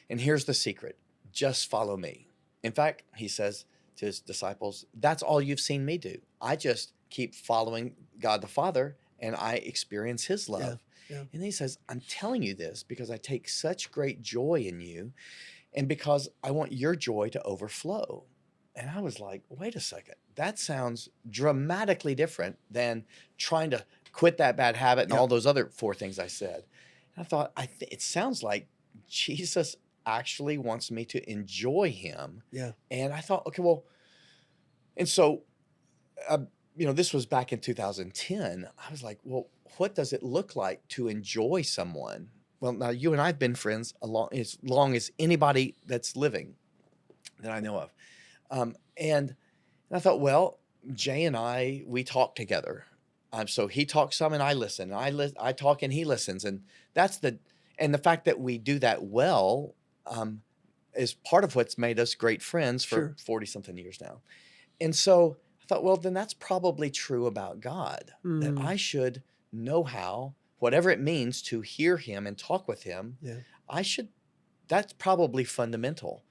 And here's the secret. Just follow me. In fact, he says to his disciples, that's all you've seen me do. I just keep following God the Father and I experience his love. And he says, I'm telling you this because I take such great joy in you and because I want your joy to overflow. And I was like, wait a second, that sounds dramatically different than trying to quit that bad habit and all those other 4 things I said. And I thought, it sounds like Jesus actually wants me to enjoy him. And I thought, okay, well, and so, this was back in 2010. I was like, well, what does it look like to enjoy someone? Well, now you and I have been friends as long as anybody that's living that I know of. And I thought, well, Jay and we talk together. So he talks some and I listen. I talk and he listens. And the fact that we do that well is part of what's made us great friends for 40 something years now. And so I thought, well, then that's probably true about God, that I should know how, whatever it means to hear him and talk with him, that's probably fundamental.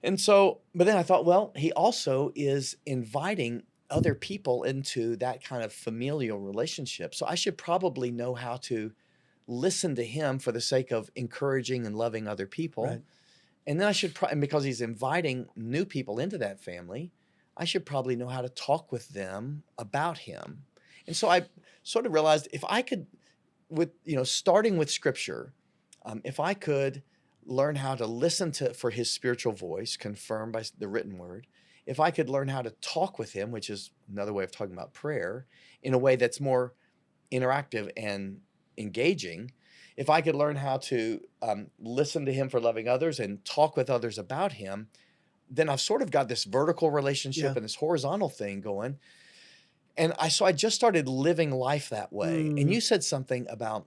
And so, but then I thought, well, he also is inviting other people into that kind of familial relationship. So I should probably know how to listen to him for the sake of encouraging and loving other people. And then I should, and because he's inviting new people into that family, I should probably know how to talk with them about him. And so I sort of realized if I could, starting with scripture, if I could learn how to listen for his spiritual voice confirmed by the written word, if I could learn how to talk with him, which is another way of talking about prayer, in a way that's more interactive and engaging, if I could learn how to listen to him for loving others and talk with others about him, then I've sort of got this vertical relationship and this horizontal thing going. And so I just started living life that way. And you said something about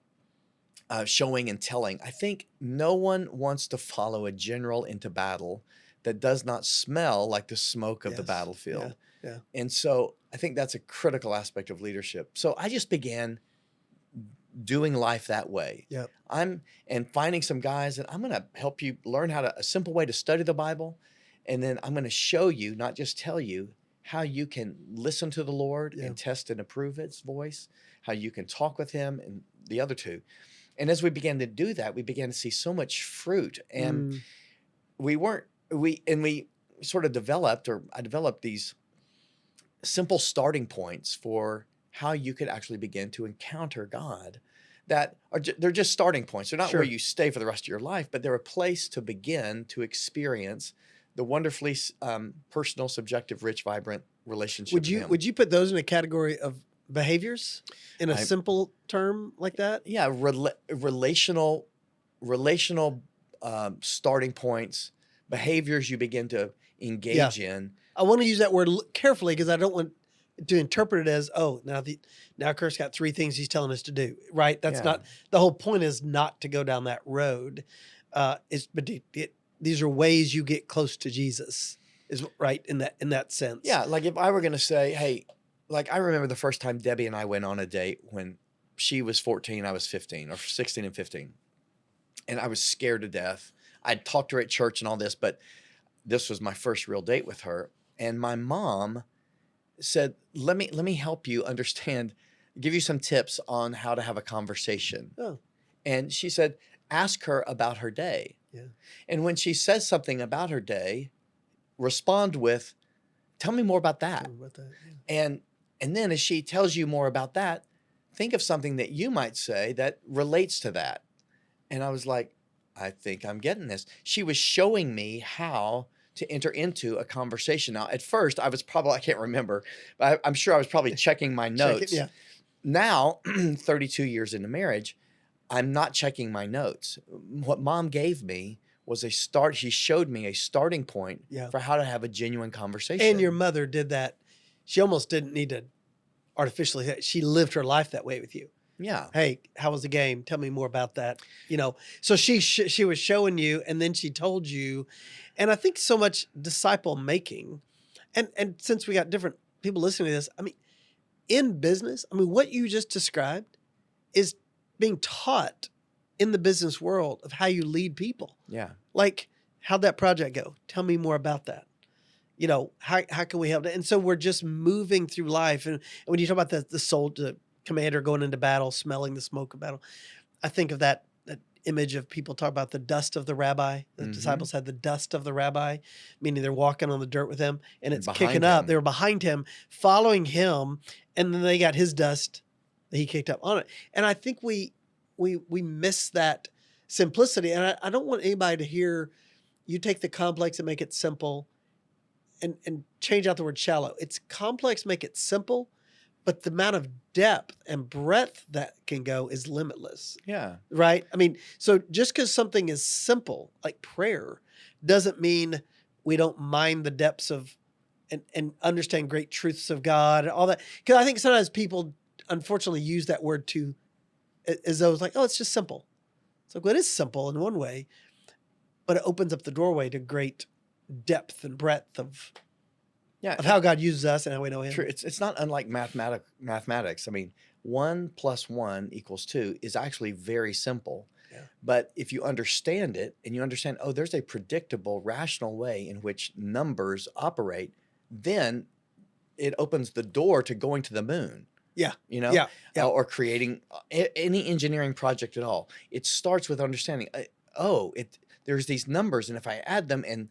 showing and telling. I think no one wants to follow a general into battle that does not smell like the smoke of the battlefield. Yeah. And so I think that's a critical aspect of leadership. So I just began doing life that way. Yep. And finding some guys, and I'm going to help you learn a simple way to study the Bible. And then I'm going to show you, not just tell you, how you can listen to the Lord and test and approve his voice, how you can talk with him, and the other two. And as we began to do that, we began to see so much fruit. And we sort of developed, or I developed these simple starting points for how you could actually begin to encounter God. That they're just starting points. They're not where you stay for the rest of your life, but they're a place to begin to experience the wonderfully personal, subjective, rich, vibrant relationship. Would you put those in a category of behaviors in a simple term like that? Yeah, relational starting points, behaviors you begin to engage in. I want to use that word carefully because I don't want to interpret it as, now Kirk's got 3 things he's telling us to do, right? That's not, the whole point is not to go down that road. These are ways you get close to Jesus, is right in that sense. Yeah, like if I were going to say, hey, like I remember the first time Debbie and I went on a date when she was 14, I was 15, or 16 and 15. And I was scared to death. I'd talked to her at church and all this, but this was my first real date with her. And my mom said, let me help you understand, give you some tips on how to have a conversation. Oh. And she said, ask her about her day. Yeah. And when she says something about her day, respond with, tell me more about that. And then as she tells you more about that, think of something that you might say that relates to that. And I was like, I think I'm getting this. She was showing me how to enter into a conversation. Now, at first, I can't remember, but I'm sure I was probably checking my notes. Now, 32 years into marriage, I'm not checking my notes. What Mom gave me was she showed me a starting point for how to have a genuine conversation. And your mother did that. She almost didn't need to artificially, she lived her life that way with you. Yeah. Hey, how was the game? Tell me more about that. So she was showing you, and then she told you. And I think so much disciple making, and since we got different people listening to this, I mean, in business, what you just described is being taught in the business world of how you lead people. Yeah. Like, how'd that project go? Tell me more about that. How can we help? And so we're just moving through life. And when you talk about the soldier, commander going into battle, smelling the smoke of battle, I think of that image of people talk about the dust of the rabbi. The disciples had the dust of the rabbi, meaning they're walking on the dirt with him, and it's kicking up. They were behind him, following him, and then they got his dust that he kicked up on it. And I think we miss that simplicity. And I don't want anybody to hear you take the complex and make it simple and change out the word shallow. It's complex, make it simple, but the amount of depth and breadth that can go is limitless. Yeah. Right? So just because something is simple, like prayer, doesn't mean we don't mind the depths of and understand great truths of God and all that. Because I think sometimes people unfortunately use that word as though it's like, oh, it's just simple. It's like, well, it is simple in one way, but it opens up the doorway to great depth and breadth of how God uses us and how we know him. True. It's not unlike mathematics. 1 + 1 = 2 is actually very simple. Yeah. But if you understand it and you understand, there's a predictable, rational way in which numbers operate, then it opens the door to going to the moon. Yeah. Or creating any engineering project at all. It starts with understanding, there's these numbers, and if I add them and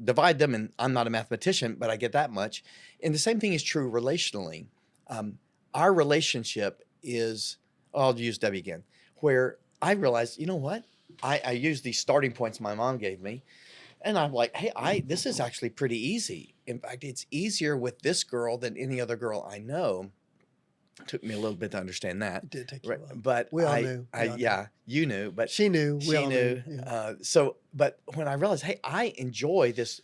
divide them, and I'm not a mathematician, but I get that much. And the same thing is true relationally. Our relationship is, I'll use Debbie again, where I realized, you know what? I used these starting points my mom gave me, and I'm like, hey, this is actually pretty easy. In fact, it's easier with this girl than any other girl I know. Took me a little bit to understand that. It did take you a while. But We all knew. You knew, but she knew. She knew. Yeah. But when I realized, hey, I enjoy this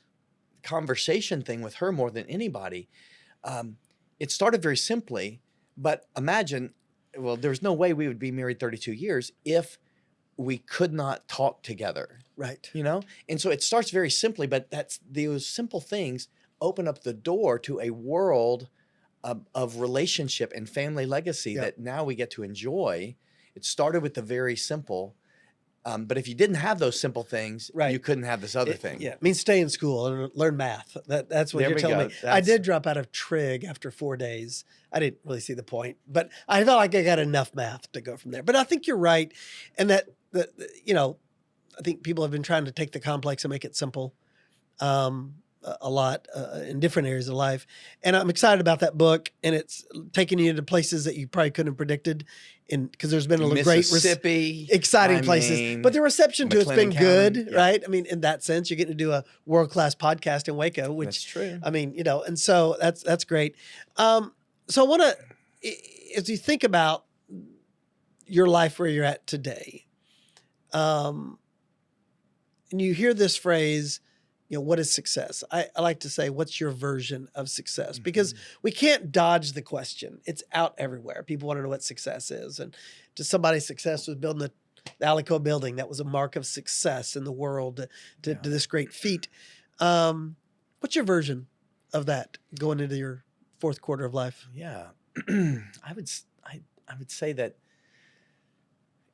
conversation thing with her more than anybody. It started very simply, but imagine, well, there's no way we would be married 32 years if we could not talk together. Right. You know? And so it starts very simply, but those simple things open up the door to a world of relationship and family legacy that now we get to enjoy. It started with the very simple. But if you didn't have those simple things, you couldn't have this other thing. Yeah, it means stay in school and learn math. That's what you're telling me. I did drop out of trig after 4 days. I didn't really see the point, but I felt like I got enough math to go from there. But I think you're right, and that I think people have been trying to take the complex and make it simple. A lot in different areas of life. And I'm excited about that book, and it's taking you to places that you probably couldn't have predicted because there's been a great exciting places, but the reception to it's been good, right? I mean, in that sense, you're getting to do a world-class podcast in Waco, which that's true. I mean, and so that's great. So I want to, as you think about your life where you're at today, and you hear this phrase, what is success? I like to say, what's your version of success? Because we can't dodge the question. It's out everywhere. People want to know what success is. And to somebody's success was building the Alico building. That was a mark of success in the world to this great feat. What's your version of that going into your fourth quarter of life? Yeah. I would say that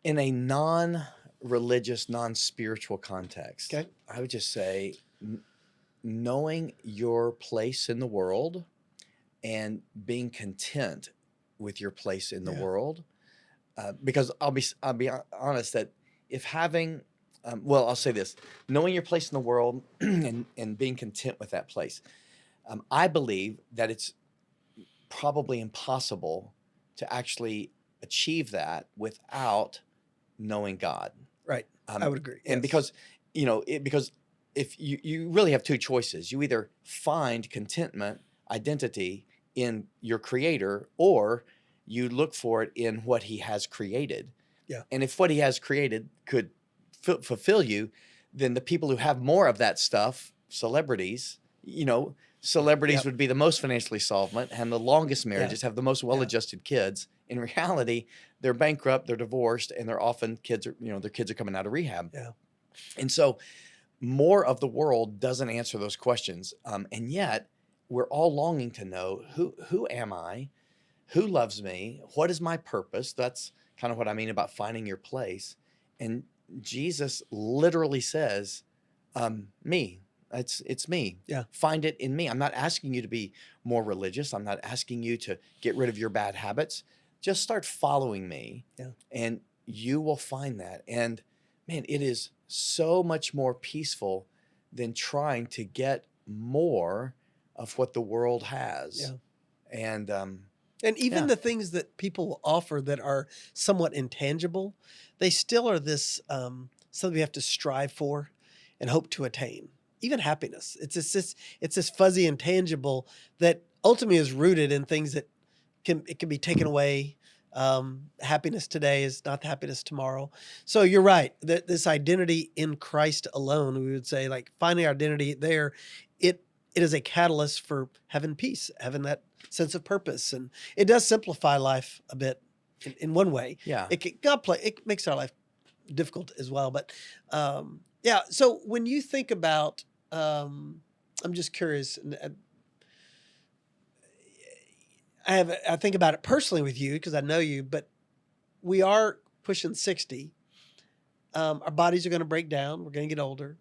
in a non-religious, non-spiritual context, I would just say, knowing your place in the world and being content with your place in the world, because I'll be honest that if having, I'll say this: knowing your place in the world and being content with that place, I believe that it's probably impossible to actually achieve that without knowing God. Right, I would agree. And because if you really have two choices. You either find contentment, identity in your creator, or you look for it in what he has created. Yeah. And if what he has created could fulfill you, then the people who have more of that stuff, celebrities would be the most financially solvent, and the longest marriages have the most well-adjusted kids. In reality, they're bankrupt, they're divorced, and they're often their kids are coming out of rehab. Yeah. And so more of the world doesn't answer those questions. And yet we're all longing to know who am I? Who loves me? What is my purpose? That's kind of what I mean about finding your place. And Jesus literally says, me. It's me. Yeah. Find it in me. I'm not asking you to be more religious. I'm not asking you to get rid of your bad habits. Just start following me. Yeah. And you will find that. And man, it is so much more peaceful than trying to get more of what the world has. Yeah. And even the things that people will offer that are somewhat intangible, they still are this something we have to strive for and hope to attain. Even happiness. It's this fuzzy intangible that ultimately is rooted in things that can be taken away. Happiness today is not the happiness tomorrow. So you're right. This identity in Christ alone, we would say, like finding our identity there, it is a catalyst for having peace, having that sense of purpose. And it does simplify life a bit in one way. Yeah. It makes our life difficult as well. But so when you think about, I'm just curious, I think about it personally with you because I know you, but we are pushing 60. Our bodies are going to break down. We're going to get older.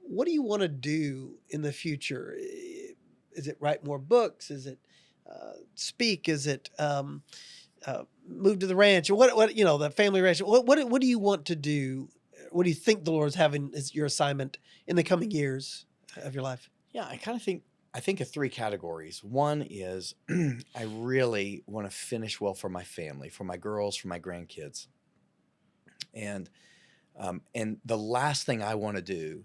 What do you want to do in the future? Is it write more books? Is it speak? Is it move to the ranch? Or what the family ranch? What do you want to do? What do you think the Lord's having as your assignment in the coming years of your life? Yeah, I think of three categories. One is I really want to finish well for my family, for my girls, for my grandkids. And the last thing I want to do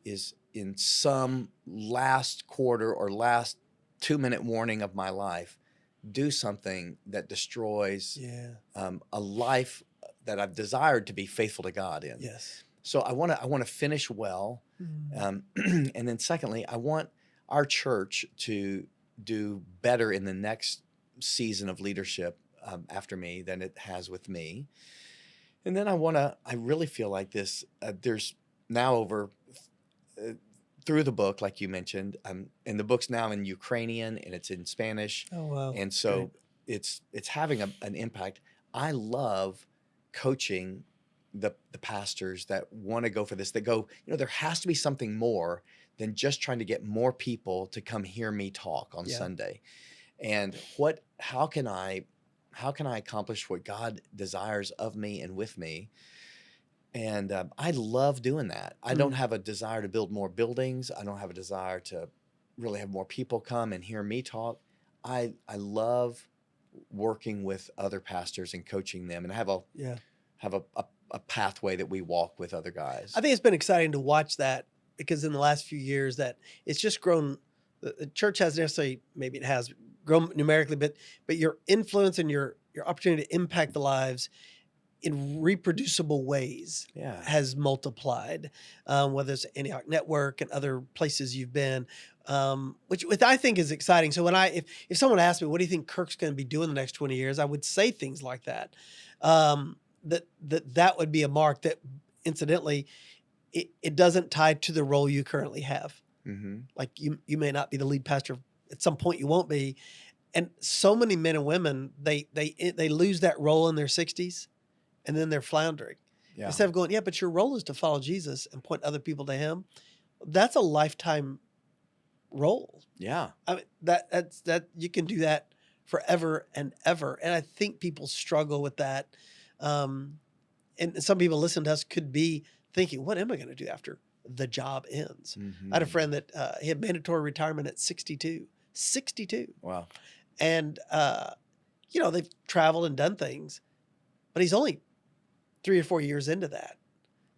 is in some last quarter or last 2-minute warning of my life, do something that destroys a life that I've desired to be faithful to God in. Yes. So I want to finish well, and then secondly, I want our church to do better in the next season of leadership after me than it has with me. And then I really feel like this. There's now over through the book, like you mentioned, and the book's now in Ukrainian and it's in Spanish. Oh, wow. And so it's having an impact. I love coaching the pastors that want to go for this, that go, there has to be something more than just trying to get more people to come hear me talk on Sunday. And how can I accomplish what God desires of me and with me? And I love doing that. I don't have a desire to build more buildings. I don't have a desire to really have more people come and hear me talk. I love working with other pastors and coaching them, and have a pathway that we walk with other guys. I think it's been exciting to watch that, because in the last few years that it's just grown. The church hasn't necessarily, maybe it has grown numerically, but your influence and your opportunity to impact the lives in reproducible ways has multiplied, whether it's Antioch Network and other places you've been, which I think is exciting. So if someone asked me, what do you think Kirk's going to be doing the next 20 years? I would say things like that. That would be a mark that, incidentally, it doesn't tie to the role you currently have. Mm-hmm. Like you may not be the lead pastor. At some point you won't be. And so many men and women, they lose that role in their 60s. And then they're floundering. Yeah. Instead of going, but your role is to follow Jesus and point other people to him. That's a lifetime role. Yeah. I mean, that you can do that forever and ever. And I think people struggle with that. And some people listen to us could be thinking, what am I going to do after the job ends? Mm-hmm. I had a friend that he had mandatory retirement at 62. 62. Wow. And, they've traveled and done things, but he's only 3 or 4 years into that.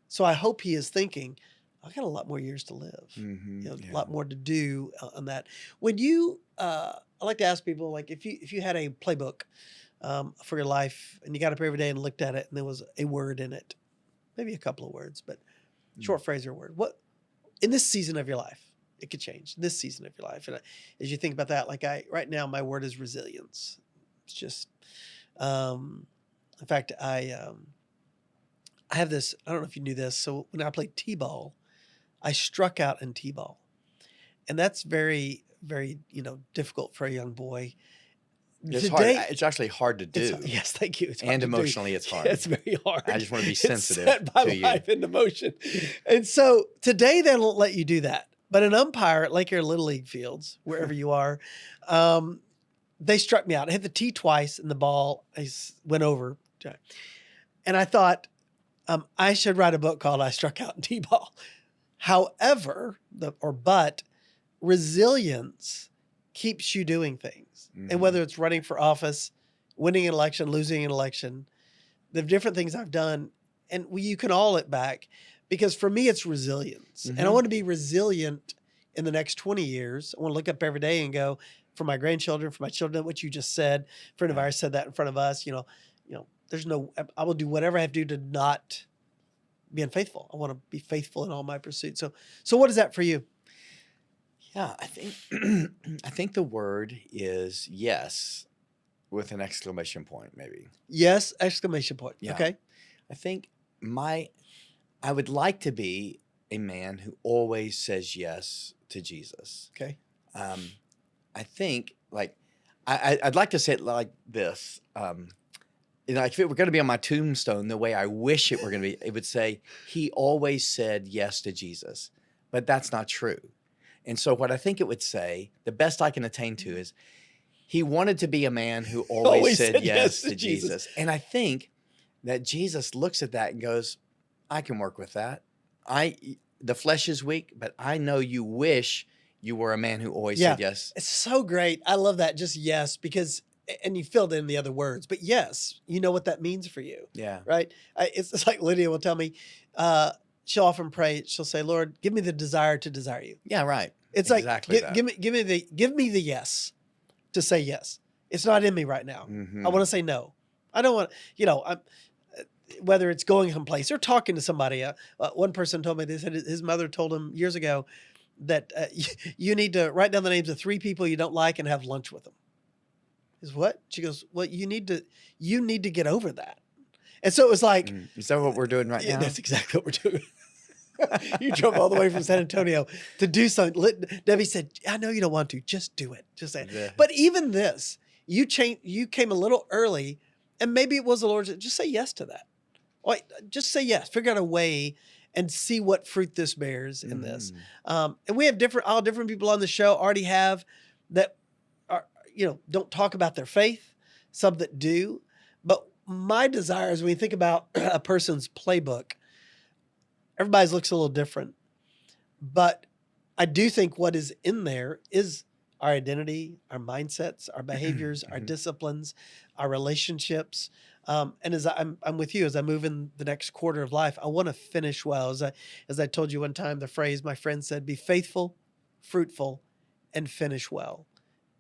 So I hope he is thinking, I got a lot more years to live, a lot more to do on that. When you, I like to ask people, like, if you had a playbook for your life and you got up every day and looked at it and there was a word in it, maybe a couple of words, but short phrase or word, what in this season of your life, it could change this season of your life. And as you think about that, like right now, my word is resilience. It's just, in fact, I have this, I don't know if you knew this. So when I played T-ball, I struck out in T-ball. And that's very, very, difficult for a young boy. It's hard. It's actually hard to do. Yes, thank you. It's hard and emotionally, it's hard. It's very hard. I just want to be sensitive set my life into motion. And so today they don't let you do that. But an umpire at Lake Erie Little League fields, wherever you are, they struck me out. I hit the tee twice and the ball went over. And I thought, I should write a book called I Struck Out in T-Ball. However, but resilience keeps you doing things. Mm-hmm. And whether it's running for office, winning an election, losing an election, the different things I've done, and you can all it back, because for me, it's resilience. Mm-hmm. And I want to be resilient in the next 20 years. I want to look up every day and go, for my grandchildren, for my children, what you just said, a friend of ours said that in front of us, I will do whatever I have to do to not be unfaithful. I want to be faithful in all my pursuits. So what is that for you? Yeah, I think the word is yes, with an exclamation point, maybe. Yes, exclamation point. Yeah. Okay. I think I would like to be a man who always says yes to Jesus. Okay. I think I'd like to say it like this. If it were going to be on my tombstone, the way I wish it were going to be, it would say, he always said yes to Jesus. But that's not true. And so what I think it would say, the best I can attain to is, he wanted to be a man who always said yes to Jesus. And I think that Jesus looks at that and goes, I can work with that. The flesh is weak, but I know you wish you were a man who always said yes. It's so great. I love that. Just yes, because, and you filled in the other words, but yes, you know what that means for you. Yeah. Right. It's like Lydia will tell me, she'll often pray. She'll say, Lord, give me the desire to desire you. Yeah. Right. It's exactly like, give me the yes to say yes. It's not in me right now. Mm-hmm. I want to say no. I don't want, whether it's going someplace or talking to somebody. One person told me, they said his mother told him years ago that you need to write down the names of 3 people you don't like and have lunch with them. Is what? She goes, well, you need to get over that. And so it was like, is that what we're doing right now? That's exactly what we're doing. You drove all the way from San Antonio to do something. Debbie said, I know you don't want to, just do it. Just say it. Yeah. But even this, you came a little early, and maybe it was the Lord's, just say yes to that. Like, just say yes, figure out a way and see what fruit this bears in this. And we have all different people on the show already have that are, don't talk about their faith, some that do. But my desire is when you think about a person's playbook, everybody's looks a little different. But I do think what is in there is our identity, our mindsets, our behaviors, our disciplines, our relationships. And as I'm with you, as I move in the next quarter of life, I want to finish well. As I told you one time, the phrase my friend said, be faithful, fruitful, and finish well.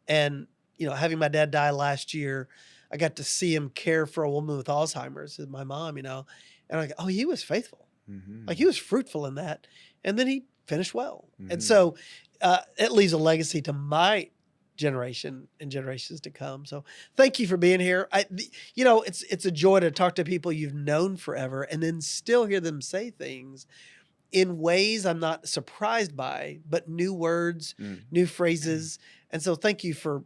And, having my dad die last year, I got to see him care for a woman with Alzheimer's, my mom, and I go, oh, he was faithful. Mm-hmm. Like he was fruitful in that. And then he finished well. Mm-hmm. And so it leaves a legacy to my generation and generations to come. So thank you for being here. It's a joy to talk to people you've known forever and then still hear them say things in ways I'm not surprised by, but new words, new phrases. And so thank you for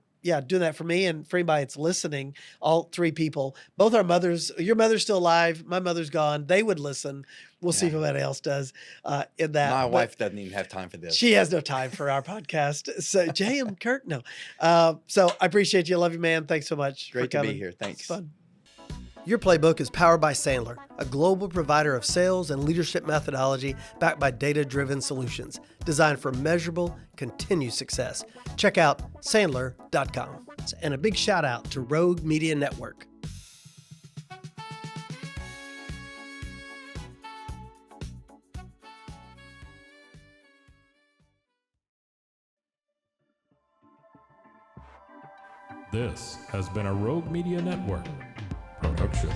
doing that for me and for anybody that's listening, all 3 people, both our mothers, your mother's still alive, my mother's gone. They would listen. We'll see if anybody else does in that. My wife doesn't even have time for this. She has no time for our podcast. So Jay and Kirk, no. So I appreciate you. I love you, man. Thanks so much. Great to be here. Thanks. It's fun. Your Playbook is powered by Sandler, a global provider of sales and leadership methodology backed by data-driven solutions designed for measurable, continued success. Check out Sandler.com. And a big shout out to Rogue Media Network. This has been a Rogue Media Network production.